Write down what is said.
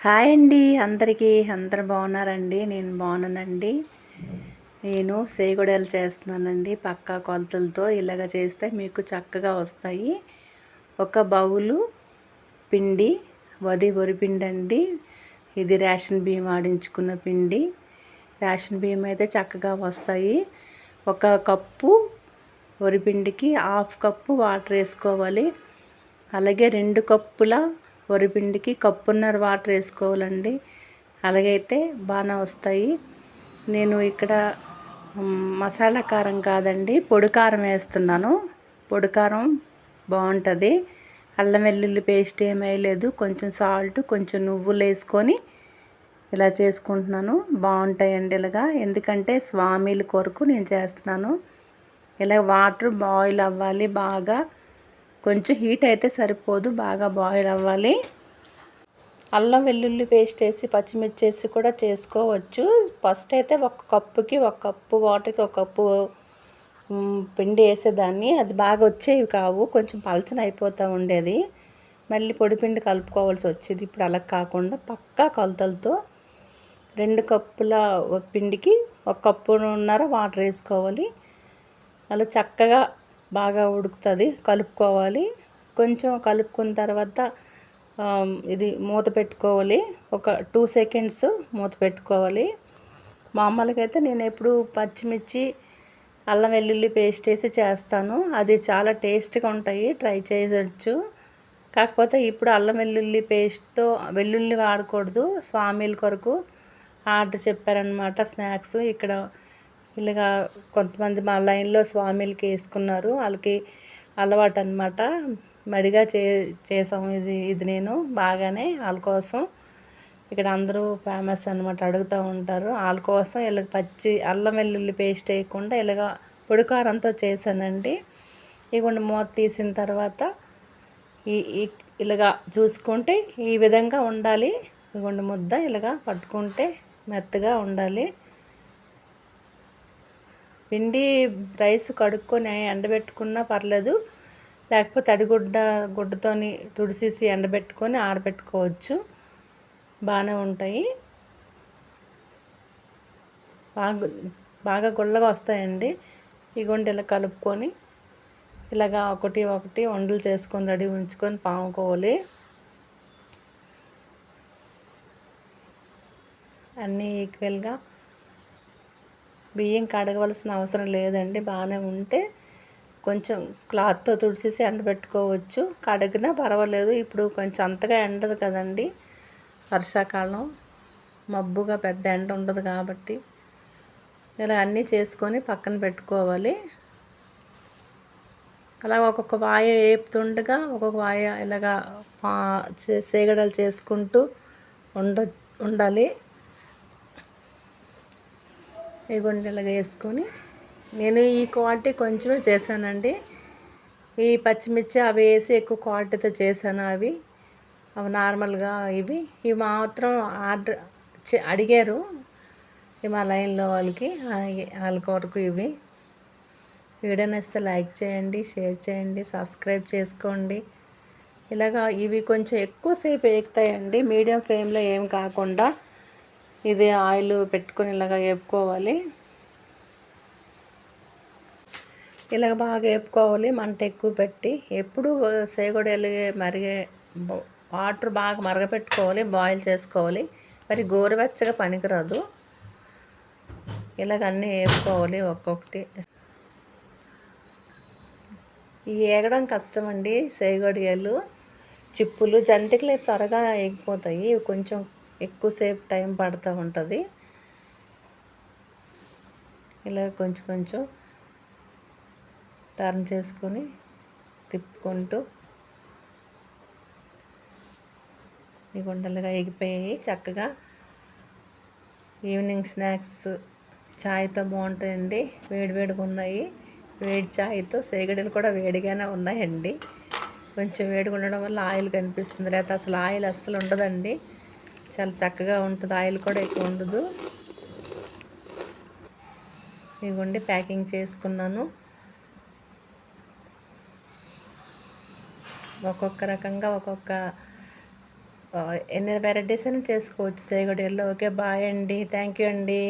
Hi అండి అందరికీ. అందరు బాగున్నారండి? నేను బాగున్నానండి. నేను సేగుడలు చేస్తున్నానండి పక్కా కొలతలతో. ఇలాగ చేస్తే మీకు చక్కగా వస్తాయి. ఒక బౌలు పిండి, వరిపిండి అండి. ఇది రేషన్ బియ్యం ఆడించుకున్న పిండి. రేషన్ బియ్యం అయితే చక్కగా వస్తాయి. ఒక కప్పు వరిపిండికి హాఫ్ కప్పు వాటర్ వేసుకోవాలి. అలాగే 2 కప్పుల వరిపిండికి కప్పున్నర వాటర్ వేసుకోవాలండి. అలాగైతే బాగా వస్తాయి. నేను ఇక్కడ మసాలా కారం కాదండి, పొడి కారం వేస్తున్నాను. పొడి కారం బాగుంటుంది. అల్లం వెల్లుల్లి పేస్ట్ ఏమీ వేయలేదు. కొంచెం సాల్ట్, కొంచెం నువ్వులు వేసుకొని ఇలా చేసుకుంటున్నాను. బాగుంటాయండి ఇలాగా. ఎందుకంటే స్వామిల కొరకు నేను చేస్తున్నాను. ఇలా వాటర్ బాయిల్ అవ్వాలి బాగా. కొంచెం హీట్ అయితే సరిపోదు, బాగా బాయిల్ అవ్వాలి. అల్లం వెల్లుల్లి పేస్ట్ వేసి పచ్చిమిర్చి వేసి కూడా చేసుకోవచ్చు. ఫస్ట్ అయితే ఒక కప్పుకి ఒక కప్పు వాటర్కి ఒక కప్పు పిండి వేసేదాన్ని. అది బాగా వచ్చేవి కావు, కొంచెం పలచన అయిపోతూ ఉండేది. మళ్ళీ పొడిపిండి కలుపుకోవాల్సి వచ్చేది. ఇప్పుడు అలా కాకుండా పక్కా కొలతలతో 2 కప్పుల పిండికి 1 కప్పున్నర వాటర్ వేసుకోవాలి. అలా చక్కగా బాగా ఉడుకుతుంది. కలుపుకోవాలి. కొంచెం కలుపుకున్న తర్వాత ఇది మూత పెట్టుకోవాలి. ఒక 2 సెకండ్స్ మూత పెట్టుకోవాలి. మామూలుగా అయితే నేను ఎప్పుడు పచ్చిమిర్చి, అల్లం వెల్లుల్లి పేస్ట్ వేసి చేస్తాను. అది చాలా టేస్ట్గా ఉంటాయి, ట్రై చేయవచ్చు. కాకపోతే ఇప్పుడు అల్లం వెల్లుల్లి పేస్ట్తో వెల్లుల్లి వాడకూడదు. స్వామిల కొరకు ఆర్డర్ చెప్పారనమాట స్నాక్స్. ఇక్కడ ఇలాగా కొంతమంది మా లైన్లో స్వామిలకి వేసుకున్నారు. వాళ్ళకి అలవాటు అనమాట. మడిగా చేసాము ఇది నేను బాగానే వాళ్ళ కోసం. ఇక్కడ అందరూ ఫేమస్ అనమాట, అడుగుతూ ఉంటారు. వాళ్ళ కోసం ఇలా పచ్చి అల్లం వెల్లుల్లి పేస్ట్ వేయకుండా ఇలాగ పొడి కారంతో చేశానండి. ఇవ్వండి మూత తీసిన తర్వాత ఇలాగా చూసుకుంటే ఈ విధంగా ఉండాలి. ఇవ్వండి ముద్ద ఇలాగా పట్టుకుంటే మెత్తగా ఉండాలి. పిండి రైస్ కడుక్కొని ఎండబెట్టుకున్నా పర్లేదు, లేకపోతే గుడ్డతోని తుడిసేసి ఎండబెట్టుకొని ఆరబెట్టుకోవచ్చు. బాగానే ఉంటాయి. బాగా గుల్లగా వస్తాయండి. ఇగోండి ఇలా కలుపుకొని ఇలాగా ఒకటి వండలు చేసుకొని రెడీ ఉంచుకొని పాముకోవాలి. అన్నీ ఈక్వల్గా. బియ్యం కడగవలసిన అవసరం లేదండి. బాగానే ఉంటే కొంచెం క్లాత్తో తుడిచేసి ఎండబెట్టుకోవచ్చు. కడిగినా పర్వాలేదు. ఇప్పుడు కొంచెం అంతగా ఎండదు కదండి, వర్షాకాలం మబ్బుగా పెద్ద ఎండ ఉండదు కాబట్టి. ఇలా అన్నీ చేసుకొని పక్కన పెట్టుకోవాలి. అలా ఒక్కొక్క వాయ వేపుతుండగా ఒక్కొక్క వాయ ఇలాగా సేగడలు చేసుకుంటూ ఉండాలి. ఈ గుండెలుగా వేసుకొని నేను ఈ క్వాలిటీ కొంచెమే చేశానండి. ఈ పచ్చిమిర్చి అవి వేసి ఎక్కువ క్వాలిటీతో చేశాను. అవి నార్మల్గా ఇవి మాత్రం ఆర్డర్ అడిగారు మా లైన్లో వాళ్ళ కొరకు. ఇవి వీడియో నచ్చితే లైక్ చేయండి, షేర్ చేయండి, సబ్స్క్రైబ్ చేసుకోండి. ఇలాగా ఇవి కొంచెం ఎక్కువసేపు వేగుతాయండి. మీడియం ఫ్లేమ్లో ఏం కాకుండా ఇది ఆయిల్ పెట్టుకొని ఇలాగ వేపుకోవాలి. ఇలాగ బాగా వేపుకోవాలి, మంట ఎక్కువ పెట్టి. ఎప్పుడు సేగొడలు మరిగే వాటర్ బాగా మరగపెట్టుకోవాలి, బాయిల్ చేసుకోవాలి. మరి గోరువెచ్చగా పనికిరాదు. ఇలాగ అన్నీ వేపుకోవాలి ఒక్కొక్కటి. ఈ ఏగడం కష్టం అండి. సేగొడియాలు చిప్పులు జంతికలు త్వరగా ఎగిపోతాయి, కొంచెం ఎక్కువసేపు టైం పడుతూ ఉంటుంది. ఇలా కొంచెం టర్న్ చేసుకొని తిప్పుకుంటూ ఈ గుండలుగా ఎగిపోయాయి. చక్కగా ఈవినింగ్ స్నాక్స్ చాయ్తో బాగుంటాయండి. వేడివేడిగా ఉన్నాయి. వేడి చాయ్తో సేగడలు కూడా వేడిగానే ఉన్నాయండి. కొంచెం వేడిగా ఉండడం వల్ల ఆయిల్ కనిపిస్తుంది, లేకపోతే అసలు ఆయిల్ అస్సలు ఉండదండి. చాలా చక్కగా ఉంటుంది, ఆయిల్ కూడా ఎక్కువ ఉండదు. ఇదిగోండి ప్యాకింగ్ చేసుకున్నాను. ఒక్కొక్క రకంగా ఎన్ని వెరైటీస్ అయినా చేసుకోవచ్చు సేగడియాల్లో. ఓకే, బాయ్ అండి, థ్యాంక్ యూ అండి.